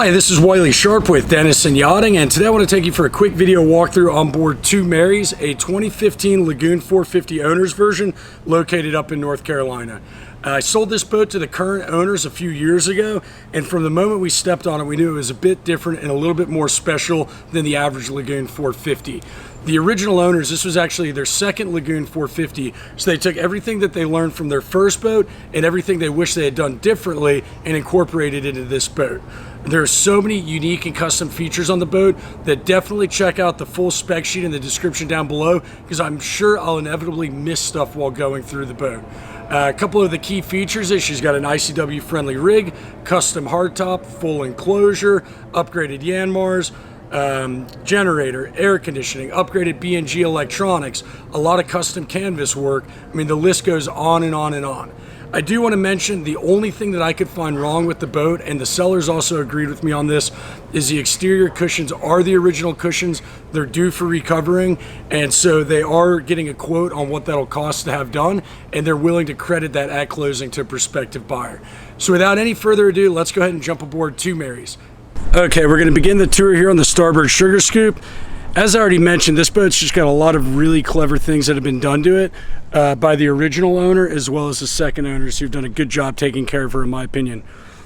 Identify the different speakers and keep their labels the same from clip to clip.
Speaker 1: Hi, this is Wiley Sharp with Dennison Yachting, and today I want to take you for a quick video walkthrough on board Two Marys, a 2015 Lagoon 450 owners version located up in North Carolina. I sold this boat to the current owners a few years ago, and from the moment we stepped on it, we knew it was a bit different and a little bit more special than the average Lagoon 450. The original owners, this was actually their second Lagoon 450, so they took everything that they learned from their first boat and everything they wish they had done differently and incorporated it into this boat. There are so many unique and custom features on the boat that definitely check out the full spec sheet in the description down below, because I'm sure I'll inevitably miss stuff while going through the boat. A couple of the key features is she's got an ICW friendly rig, custom hardtop, full enclosure, upgraded Yanmars, generator, air conditioning, upgraded B&G electronics, a lot of custom canvas work. I mean, the list goes on and on and on. I do want to mention the only thing that I could find wrong with the boat, and the sellers also agreed with me on this, is the exterior cushions are the original cushions. They're due for recovering, and so they are getting a quote on what that'll cost to have done, and they're willing to credit that at closing to a prospective buyer. So without any further ado, let's go ahead and jump aboard Two Marys. Okay, we're going to begin the tour here on the starboard sugar scoop. As I already mentioned, this boat's just got a lot of really clever things that have been done to it by the original owner as well as the second owners, who've done a good job taking care of her, in my opinion.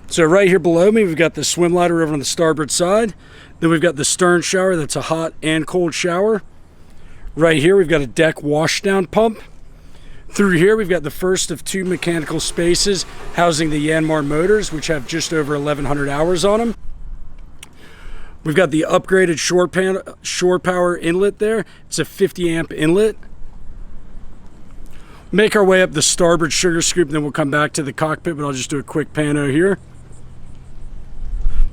Speaker 1: So right here below me, we've got the swim ladder over on the starboard side. Then we've got the stern shower that's a hot and cold shower. Right here, we've got a deck washdown pump. Through here, we've got the first of two mechanical spaces housing the Yanmar motors, which have just over 1,100 hours on them. We've got the upgraded shore power inlet there. It's a 50 amp inlet. Make our way up the starboard sugar scoop, and then we'll come back to the cockpit, but I'll just do a quick pano here.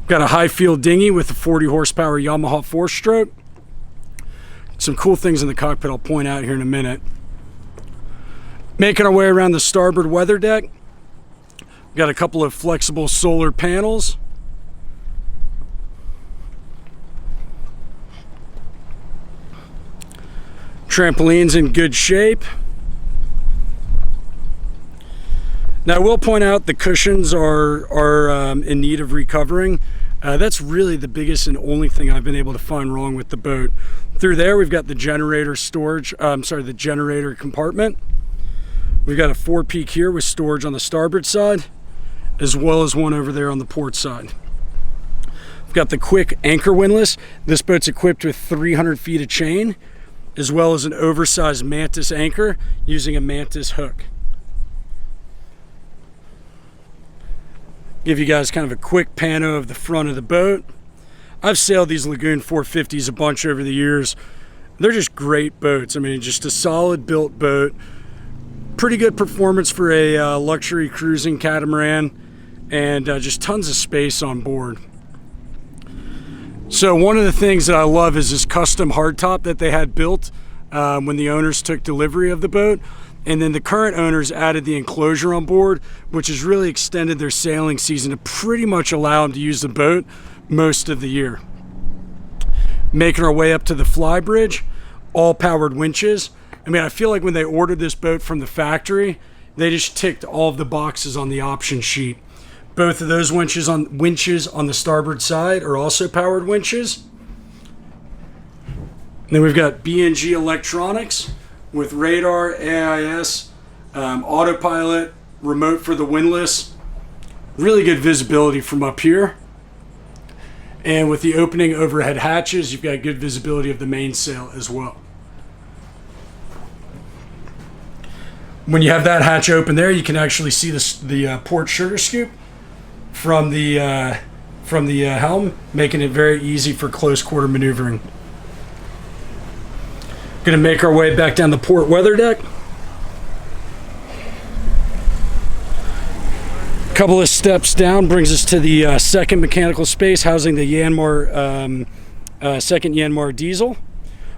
Speaker 1: Got a high field dinghy with a 40 horsepower Yamaha 4-stroke. Some cool things in the cockpit I'll point out here in a minute. Making our way around the starboard weather deck. Got a couple of flexible solar panels. Trampoline's in good shape. Now I will point out the cushions are in need of recovering. That's really the biggest and only thing I've been able to find wrong with the boat. Through there we've got the generator the generator compartment. We've got a 4-peak here with storage on the starboard side, as well as one over there on the port side. We've got the quick anchor windlass. This boat's equipped with 300 feet of chain, as well as an oversized mantis anchor using a mantis hook. Give you guys kind of a quick pano of the front of the boat. I've sailed these Lagoon 450s a bunch over the years. They're just great boats. I mean, just a solid built boat. Pretty good performance for a luxury cruising catamaran, and just tons of space on board. So one of the things that I love is this custom hardtop that they had built when the owners took delivery of the boat. And then the current owners added the enclosure on board, which has really extended their sailing season to pretty much allow them to use the boat most of the year. Making our way up to the Flybridge, all powered winches. I mean, I feel like when they ordered this boat from the factory, they just ticked all of the boxes on the option sheet. Both of those winches on the starboard side are also powered winches. And then we've got B&G electronics with radar, AIS, autopilot, remote for the windlass. Really good visibility from up here. And with the opening overhead hatches, you've got good visibility of the mainsail as well. When you have that hatch open there, you can actually see the port sugar scoop from the helm, making it very easy for close quarter maneuvering. Going to make our way back down the port weather deck. Couple of steps down brings us to the second mechanical space housing the Yanmar second Yanmar diesel.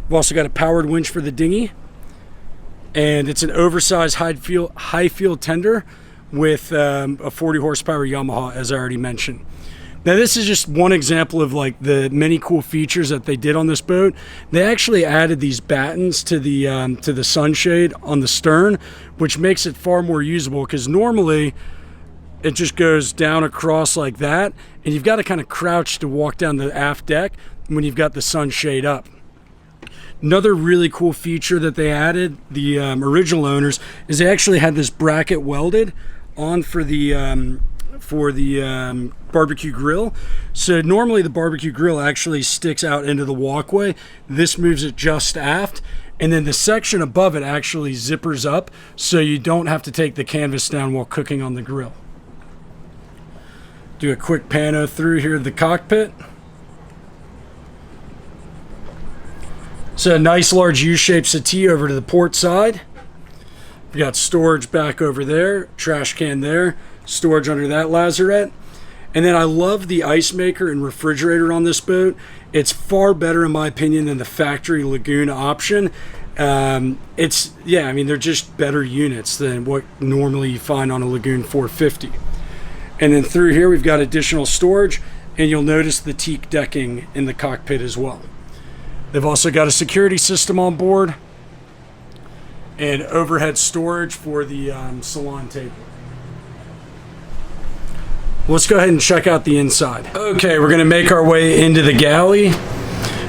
Speaker 1: We've also got a powered winch for the dinghy, and it's an oversized high field tender with a 40 horsepower Yamaha, as I already mentioned. Now this is just one example of like the many cool features that they did on this boat. They actually added these battens to the sunshade on the stern, which makes it far more usable, because normally it just goes down across like that, and you've got to kind of crouch to walk down the aft deck when you've got the sunshade up. Another really cool feature that they added, the original owners, is they actually had this bracket welded on for the barbecue grill. So normally the barbecue grill actually sticks out into the walkway. This moves it just aft, and then the section above it actually zippers up, so you don't have to take the canvas down while cooking on the grill. Do a quick pano through here of the cockpit. So a nice large U-shaped settee over to the port side. We got storage back over there, trash can there, storage under that lazarette. And then I love the ice maker and refrigerator on this boat. It's far better in my opinion than the factory Lagoon option. Yeah, I mean, they're just better units than what normally you find on a Lagoon 450. And then through here we've got additional storage, and you'll notice the teak decking in the cockpit as well. They've also got a security system on board and overhead storage for the salon table. Let's go ahead and check out the inside. Okay, we're gonna make our way into the galley.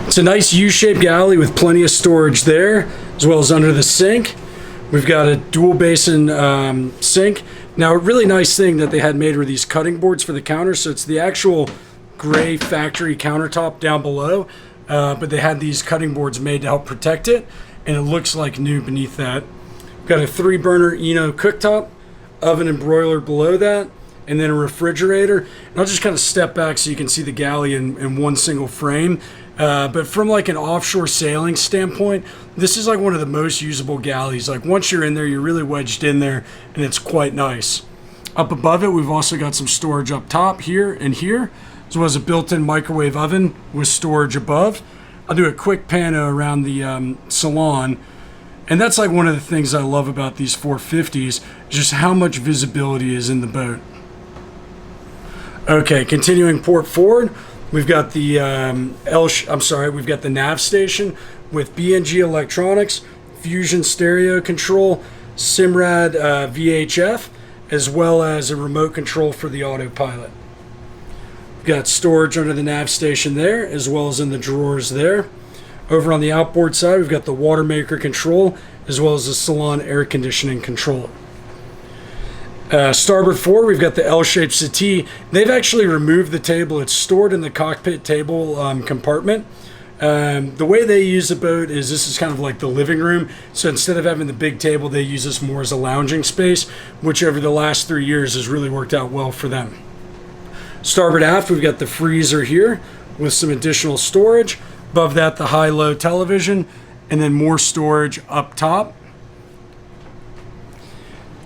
Speaker 1: It's a nice U-shaped galley with plenty of storage there, as well as under the sink. We've got a dual basin sink. Now, a really nice thing that they had made were these cutting boards for the counter. So it's the actual gray factory countertop down below, but they had these cutting boards made to help protect it, and it looks like new beneath that. We've got a 3-burner Eno cooktop, oven and broiler below that, and then a refrigerator. And I'll just kind of step back so you can see the galley in one single frame. But from like an offshore sailing standpoint, this is like one of the most usable galleys. Like once you're in there, you're really wedged in there, and it's quite nice. Up above it, we've also got some storage up top here and here, as well as a built-in microwave oven with storage above. I'll do a quick pano around the salon. And that's like one of the things I love about these 450s, just how much visibility is in the boat. Okay, continuing port forward. We've got the we've got the nav station with BNG electronics, Fusion stereo control, Simrad VHF, as well as a remote control for the autopilot. We've got storage under the nav station there, as well as in the drawers there. Over on the outboard side, we've got the water maker control, as well as the salon air conditioning controller. Starboard forward, we've got the L-shaped settee. They've actually removed the table. It's stored in the cockpit table compartment. The way they use the boat is this is kind of like the living room. So instead of having the big table, they use this more as a lounging space, which over the last 3 years has really worked out well for them. Starboard aft, we've got the freezer here with some additional storage. Above that, the high-low television, and then more storage up top.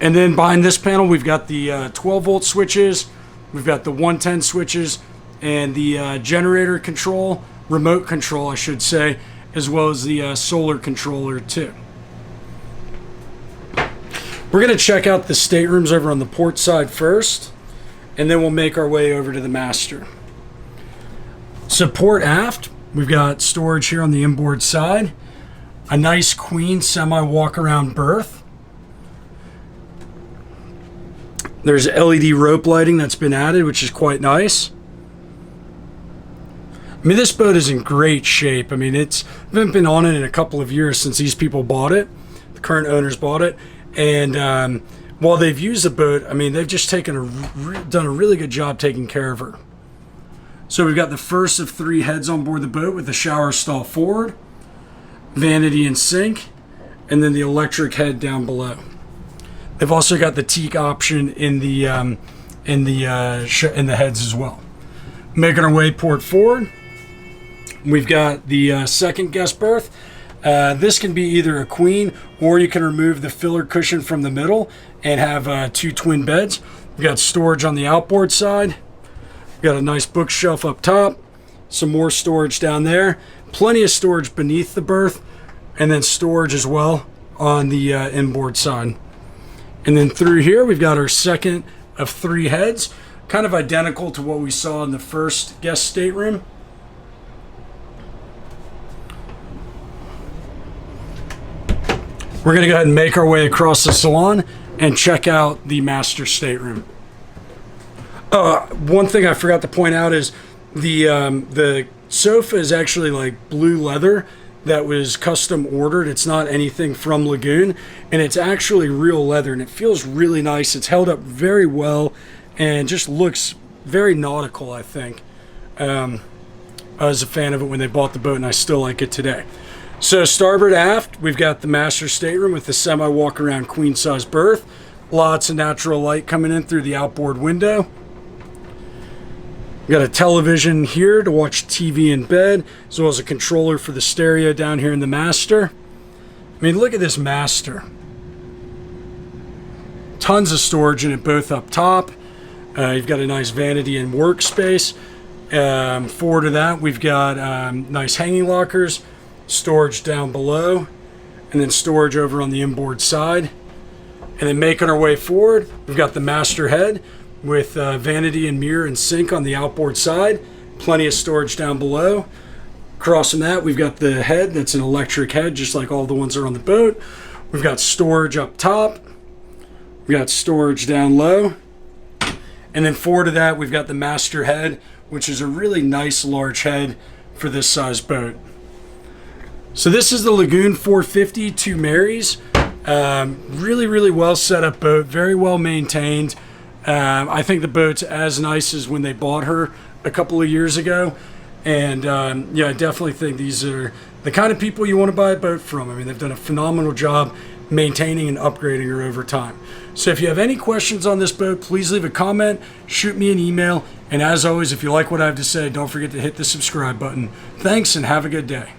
Speaker 1: And then behind this panel, we've got the 12-volt switches, we've got the 110 switches, and the generator control, remote control, I should say, as well as the solar controller too. We're going to check out the staterooms over on the port side first, and then we'll make our way over to the master. So port aft, we've got storage here on the inboard side, a nice queen semi-walk-around berth. There's LED rope lighting that's been added, which is quite nice. I mean, this boat is in great shape. I mean, I haven't been on it in a couple of years since these people bought it. The current owners bought it. And while they've used the boat, I mean, they've just done a really good job taking care of her. So we've got the first of 3 heads on board the boat with the shower stall forward, vanity and sink, and then the electric head down below. They've also got the teak option in the heads as well. Making our way port forward, we've got the second guest berth. This can be either a queen, or you can remove the filler cushion from the middle and have 2 twin beds. We've got storage on the outboard side. We've got a nice bookshelf up top, some more storage down there, plenty of storage beneath the berth, and then storage as well on the inboard side. And then through here, we've got our second of 3 heads, kind of identical to what we saw in the first guest stateroom. We're going to go ahead and make our way across the salon and check out the master stateroom. One thing I forgot to point out is the sofa is actually like blue leather that was custom ordered. It's not anything from Lagoon, and it's actually real leather, and it feels really nice. It's held up very well and just looks very nautical, I think. I was a fan of it when they bought the boat, and I still like it today. So starboard aft, we've got the master stateroom with the semi walk-around queen-size berth. Lots of natural light coming in through the outboard window. We've got a television here to watch TV in bed, as well as a controller for the stereo down here in the master. I mean, look at this master. Tons of storage in it, both up top. You've got a nice vanity and workspace. Forward of that, we've got nice hanging lockers, storage down below, and then storage over on the inboard side. And then making our way forward, we've got the master head with vanity and mirror and sink on the outboard side. Plenty of storage down below. Across from that, we've got the head that's an electric head, just like all the ones that are on the boat. We've got storage up top. We've got storage down low. And then forward of that, we've got the master head, which is a really nice large head for this size boat. So this is the Lagoon 450 Two Marys. Really, really well set up boat, very well maintained. I think the boat's as nice as when they bought her a couple of years ago. And yeah, I definitely think these are the kind of people you want to buy a boat from. I mean, they've done a phenomenal job maintaining and upgrading her over time. So if you have any questions on this boat, please leave a comment, shoot me an email. And as always, if you like what I have to say, don't forget to hit the subscribe button. Thanks and have a good day.